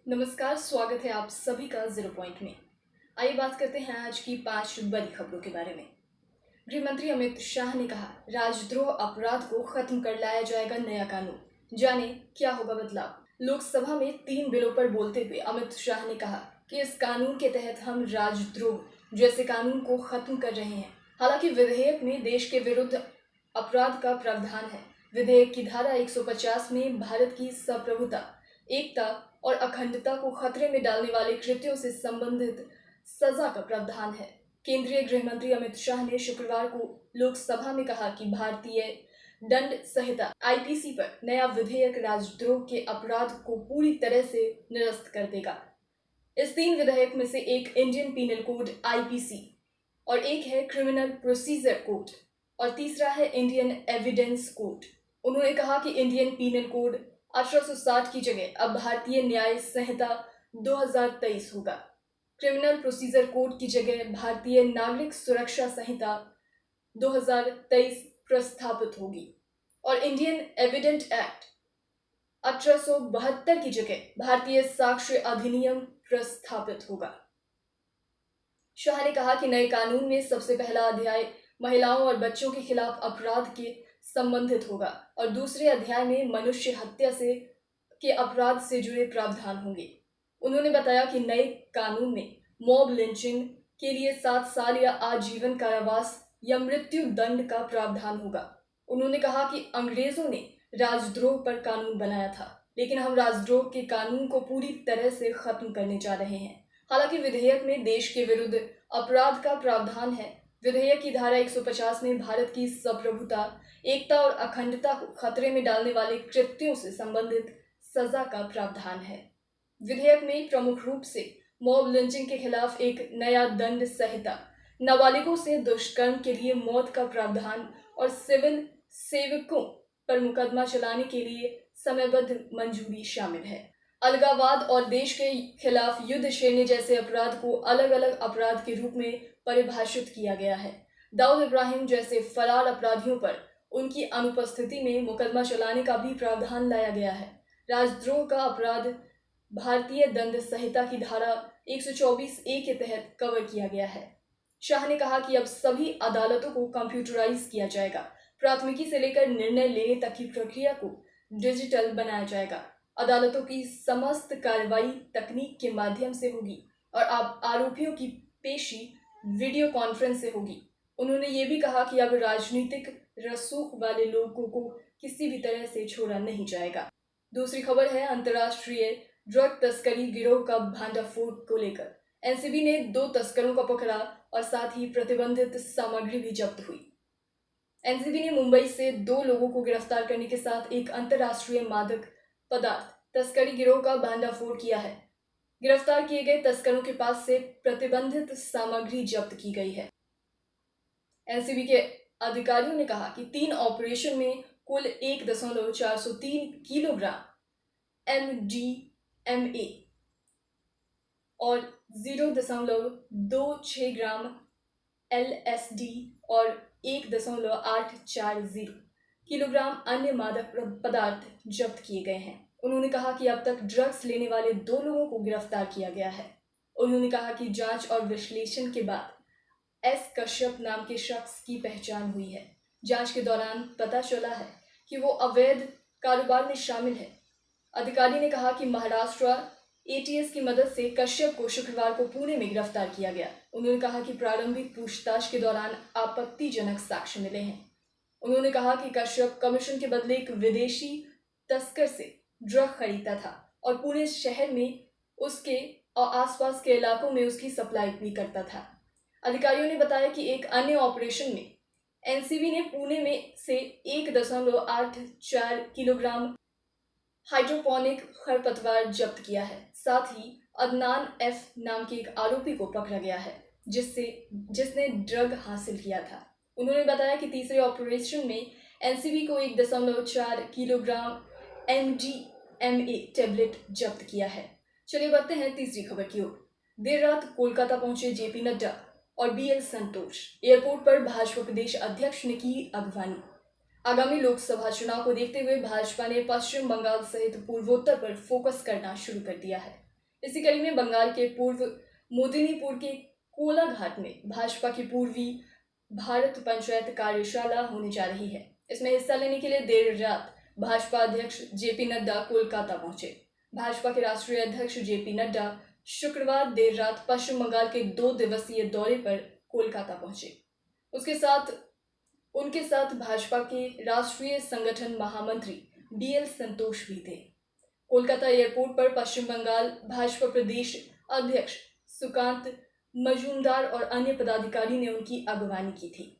नमस्कार, स्वागत है आप सभी का जीरो पॉइंट में। आइए बात करते हैं आज की 5 बड़ी खबरों के बारे में। गृह मंत्री अमित शाह ने कहा, राजद्रोह अपराध को खत्म कर लाया जाएगा नया कानून। जाने क्या होगा बदलाव। लोकसभा में 3 बिलों पर बोलते हुए अमित शाह ने कहा कि इस कानून के तहत हम राजद्रोह जैसे कानून को खत्म कर रहे हैं। हालांकि विधेयक में देश के विरुद्ध अपराध का प्रावधान है। विधेयक की धारा 150 में भारत की संप्रभुता, एकता और अखंडता को खतरे में डालने वाले कृत्यों से संबंधित सजा का प्रावधान है। केंद्रीय गृह मंत्री अमित शाह ने शुक्रवार को लोकसभा में कहा कि भारतीय दंड संहिता आईपीसी पर नया विधेयक राजद्रोह के अपराध को पूरी तरह से निरस्त कर देगा। इस 3 विधेयक में से एक इंडियन पीनल कोड आईपीसी और एक है क्रिमिनल प्रोसीजर कोड और तीसरा है इंडियन एविडेंस कोड। उन्होंने कहा कि इंडियन पीनल कोड 1860 की जगह अब भारतीय न्याय संहिता 2023 होगा। क्रिमिनल प्रोसीजर कोड की जगह भारतीय नागरिक सुरक्षा संहिता 2023 प्रस्तावित होगी और इंडियन एविडेंट एक्ट 1872 की जगह भारतीय साक्ष्य अधिनियम प्रस्तावित होगा। शाह ने कहा कि नए कानून में सबसे पहला अध्याय महिलाओं और बच्चों के खिलाफ अपराध के संबंधित होगा और दूसरे अध्याय में मनुष्य हत्या के अपराध से जुड़े प्रावधान होंगे। उन्होंने बताया कि नए कानून में मॉब लिंचिंग के लिए 7 साल या आजीवन कारावास या मृत्यु दंड का प्रावधान होगा। उन्होंने कहा कि अंग्रेजों ने राजद्रोह पर कानून बनाया था, लेकिन हम राजद्रोह के कानून को पूरी तरह से खत्म करने जा रहे हैं। हालांकि विधेयक में देश के विरुद्ध अपराध का प्रावधान है। विधेयक की धारा 150 में भारत की संप्रभुता, एकता और अखंडता को खतरे में डालने वाले कृत्यों से संबंधित सजा का प्रावधान है। विधेयक में प्रमुख रूप से मॉब लिंचिंग के खिलाफ एक नया दंड संहिता, नाबालिगों से दुष्कर्म के लिए मौत का प्रावधान और सिविल सेवकों पर मुकदमा चलाने के लिए समयबद्ध मंजूरी शामिल है। अलगाववाद और देश के खिलाफ युद्ध छेड़ने जैसे अपराध को अलग अलग अपराध के रूप में परिभाषित किया गया है। दाऊद इब्राहिम जैसे फरार अपराधियों पर उनकी अनुपस्थिति में मुकदमा चलाने का भी प्रावधान लाया गया है। राजद्रोह का अपराध भारतीय दंड संहिता की धारा 124A के तहत कवर किया गया है। शाह ने कहा कि अब सभी अदालतों को कंप्यूटराइज किया जाएगा। प्राथमिकी से लेकर निर्णय लेने तक की प्रक्रिया को डिजिटल बनाया जाएगा। अदालतों की समस्त कार्रवाई तकनीक के माध्यम से होगी और अब आरोपियों की पेशी वीडियो कॉन्फ्रेंस से होगी। उन्होंने ये भी कहा कि अब राजनीतिक रसूख वाले लोगों को किसी भी तरह से छोड़ा नहीं जाएगा। दूसरी खबर है अंतर्राष्ट्रीय ड्रग तस्करी गिरोह का भांडाफोड़ को लेकर। एनसीबी ने 2 तस्करों को पकड़ा और साथ ही प्रतिबंधित सामग्री भी जब्त हुई। एनसीबी ने मुंबई से 2 लोगों को गिरफ्तार करने के साथ एक अंतर्राष्ट्रीय मादक पदार्थ तस्करी गिरोह का भांडाफोड़ किया है। गिरफ्तार किए गए तस्करों के पास से प्रतिबंधित सामग्री जब्त की गई है। एनसीबी के अधिकारियों ने कहा कि 3 ऑपरेशन में कुल 1.403 किलोग्राम MDMA और 0.26 ग्राम LSD और 1.840 किलोग्राम अन्य मादक पदार्थ जब्त किए गए हैं। उन्होंने कहा कि अब तक ड्रग्स लेने वाले 2 लोगों को गिरफ्तार किया गया है। उन्होंने कहा कि जांच और विश्लेषण के बाद एस कश्यप नाम के शख्स की पहचान हुई है। जांच के दौरान पता चला है कि वो अवैध कारोबार में शामिल है। अधिकारी ने कहा कि महाराष्ट्र ATS की मदद से कश्यप को शुक्रवार को पुणे में गिरफ्तार किया गया। उन्होंने कहा कि प्रारंभिक पूछताछ के दौरान आपत्तिजनक साक्ष्य मिले हैं। उन्होंने कहा कि कश्यप कमीशन के बदले एक विदेशी तस्कर से ड्रग खरीदता था और पुणे शहर में उसके और आसपास के इलाकों में उसकी सप्लाई भी करता था। अधिकारियों ने बताया कि एक अन्य ऑपरेशन में एनसीबी ने पुणे में से 1.84 किलोग्राम हाइड्रोपोनिक खरपतवार जब्त किया है। साथ ही अदनान F नाम के एक आरोपी को पकड़ा गया है जिसने ड्रग हासिल किया था। उन्होंने बताया कि तीसरे ऑपरेशन में एनसीबी को 1.4 किलोग्राम MDMA टैबलेट जब्त किया है। चलिए बढ़ते हैं तीसरी खबर की ओर। देर रात कोलकाता पहुंचे जेपी नड्डा और BL संतोष। एयरपोर्ट पर भाजपा प्रदेश अध्यक्ष ने की अगवानी। आगामी लोकसभा चुनाव को देखते हुए भाजपा ने पश्चिम बंगाल सहित पूर्वोत्तर पर फोकस करना शुरू कर दिया है। इसी कड़ी में बंगाल के पूर्व मोदिनीपुर के कोलाघाट में भाजपा की पूर्वी भारत पंचायत कार्यशाला होने जा रही है। इसमें हिस्सा लेने के लिए देर रात भाजपा अध्यक्ष जेपी नड्डा कोलकाता पहुंचे। भाजपा के राष्ट्रीय अध्यक्ष जेपी नड्डा शुक्रवार देर रात पश्चिम बंगाल के 2 दिवसीय दौरे पर कोलकाता पहुंचे। उनके साथ भाजपा के राष्ट्रीय संगठन महामंत्री बीएल संतोष भी थे। कोलकाता एयरपोर्ट पर पश्चिम बंगाल भाजपा प्रदेश अध्यक्ष सुकांत मजूमदार और अन्य पदाधिकारी ने उनकी अगवानी की थी।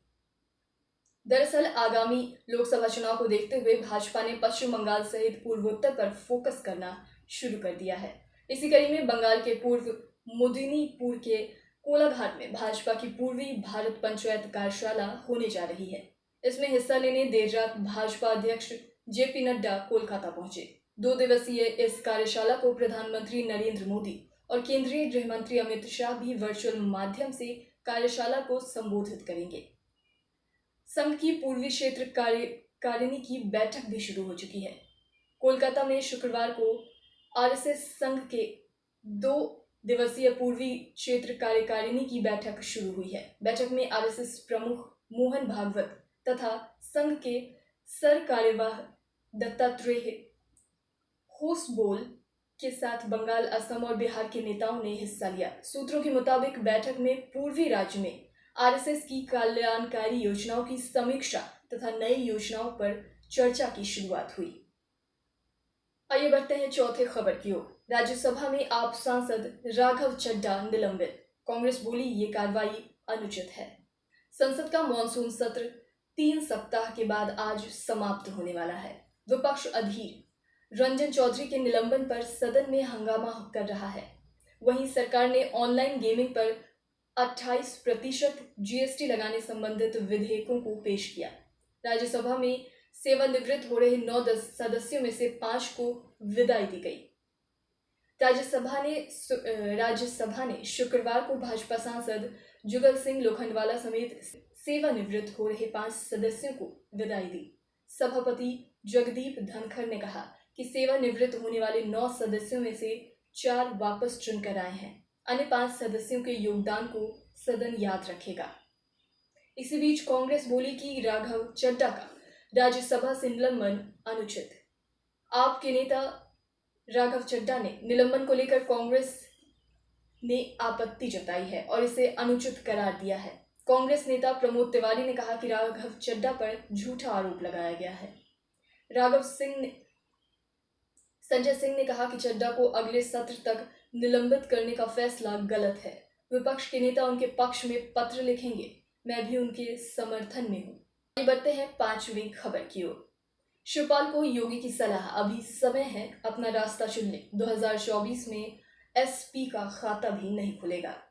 दरअसल आगामी लोकसभा चुनाव को देखते हुए भाजपा ने पश्चिम बंगाल सहित पूर्वोत्तर पर फोकस करना शुरू कर दिया है। इसी कड़ी में बंगाल के पूर्व मोदिनीपुर के कोलाघाट में भाजपा की पूर्वी भारत पंचायत कार्यशाला होने जा रही है। इसमें हिस्सा लेने देर रात भाजपा अध्यक्ष जेपी नड्डा कोलकाता पहुंचे। 2 दिवसीय इस कार्यशाला को प्रधानमंत्री नरेंद्र मोदी और केंद्रीय गृह मंत्री अमित शाह भी वर्चुअल माध्यम से कार्यशाला को संबोधित करेंगे। संघ की पूर्वी क्षेत्र कार्यकारिणी की बैठक भी शुरू हो चुकी है। कोलकाता में शुक्रवार को आरएसएस संघ के 2 दिवसीय पूर्वी क्षेत्र कार्यकारिणी की बैठक शुरू हुई है। बैठक में आरएसएस प्रमुख मोहन भागवत तथा संघ के सर कार्यवाह दत्तात्रेय होसबोल के साथ बंगाल, असम और बिहार के नेताओं ने हिस्सा लिया। सूत्रों के मुताबिक बैठक में पूर्वी राज्य में आरएसएस की कल्याणकारी योजनाओं की समीक्षा तथा नई योजनाओं पर चर्चा की शुरुआत हुई। आइए बढ़ते हैं चौथे खबर की ओर। राज्यसभा में आप सांसद राघव चड्ढा निलंबित। कांग्रेस बोली ये कार्रवाई अनुचित है। संसद का मॉनसून सत्र 3 सप्ताह के बाद आज समाप्त होने वाला है। विपक्ष अधीर रंजन चौधरी के निलंबन पर सदन में हंगामा कर रहा है। वहीं सरकार ने ऑनलाइन गेमिंग पर 28% जीएसटी लगाने संबंधित विधेयकों को पेश किया। राज्यसभा में सेवानिवृत्त हो रहे 9 सदस्यों में से 5 को विदाई दी गई। राज्यसभा ने शुक्रवार को भाजपा सांसद जुगल सिंह लोखंडवाला समेत सेवानिवृत्त हो रहे 5 सदस्यों को विदाई दी। सभापति जगदीप धनखड़ ने कहा कि सेवानिवृत्त होने वाले 9 सदस्यों में से 4 वापस चुनकर आए हैं। अन्य 5 सदस्यों के योगदान को सदन याद रखेगा। इसी बीच कांग्रेस बोली कि राघव चड्ढा का राज्यसभा से निलंबन अनुचित। आप के नेता राघव चड्ढा ने निलंबन को लेकर कांग्रेस ने आपत्ति जताई है और इसे अनुचित करार दिया है। कांग्रेस नेता प्रमोद तिवारी ने कहा कि राघव चड्ढा पर झूठा आरोप लगाया गया है। संजय सिंह ने कहा कि चड्ढा को अगले सत्र तक निलंबित करने का फैसला गलत है। विपक्ष के नेता उनके पक्ष में पत्र लिखेंगे। मैं भी उनके समर्थन में हूँ। आगे बढ़ते हैं 5वीं खबर की ओर। शिवपाल को योगी की सलाह, अभी समय है अपना रास्ता चुन ले। 2024 में एसपी का खाता भी नहीं खुलेगा।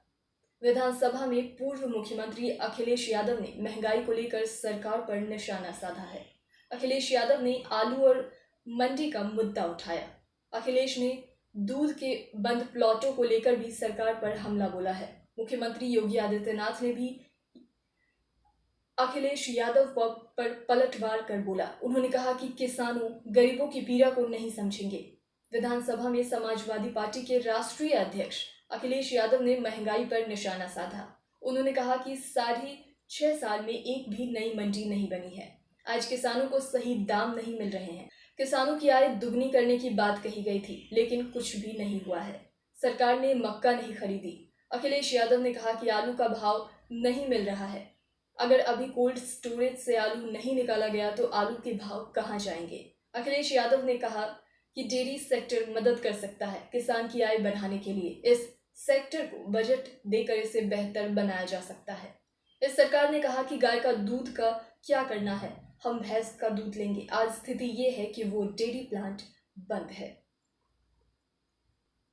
विधानसभा में पूर्व मुख्यमंत्री अखिलेश यादव ने महंगाई को लेकर सरकार पर निशाना साधा है। अखिलेश यादव ने आलू और मंडी का मुद्दा उठाया। अखिलेश ने दूध के बंद प्लॉटों को लेकर भी सरकार पर हमला बोला है। मुख्यमंत्री योगी आदित्यनाथ ने भी अखिलेश यादव पर पलटवार कर बोला। उन्होंने कहा कि किसानों, गरीबों की पीड़ा को नहीं समझेंगे। विधानसभा में समाजवादी पार्टी के राष्ट्रीय अध्यक्ष अखिलेश यादव ने महंगाई पर निशाना साधा। उन्होंने कहा कि 6.5 साल में एक भी नई मंडी नहीं बनी है। आज किसानों को सही दाम नहीं मिल रहे हैं। किसानों की आय दुगनी करने की बात कही गई थी, लेकिन कुछ भी नहीं हुआ है। सरकार ने मक्का नहीं खरीदी। अखिलेश यादव ने कहा कि आलू का भाव नहीं मिल रहा है। अगर अभी कोल्ड स्टोरेज से आलू नहीं निकाला गया तो आलू के भाव कहाँ जाएंगे। अखिलेश यादव ने कहा कि डेयरी सेक्टर मदद कर सकता है किसान की आय बढ़ाने के लिए। इस सेक्टर को बजट देकर इसे बेहतर बनाया जा सकता है। इस सरकार ने कहा कि गाय का दूध का क्या करना है, हम भैंस का दूध लेंगे। आज स्थिति ये है कि वो डेयरी प्लांट बंद है।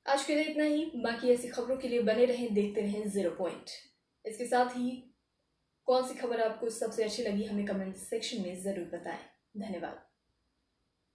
आज के लिए इतना ही। बाकी ऐसी खबरों के लिए बने रहें, देखते रहें 0 पॉइंट। इसके साथ ही कौन सी खबर आपको सबसे अच्छी लगी हमें कमेंट सेक्शन में जरूर बताएं। धन्यवाद।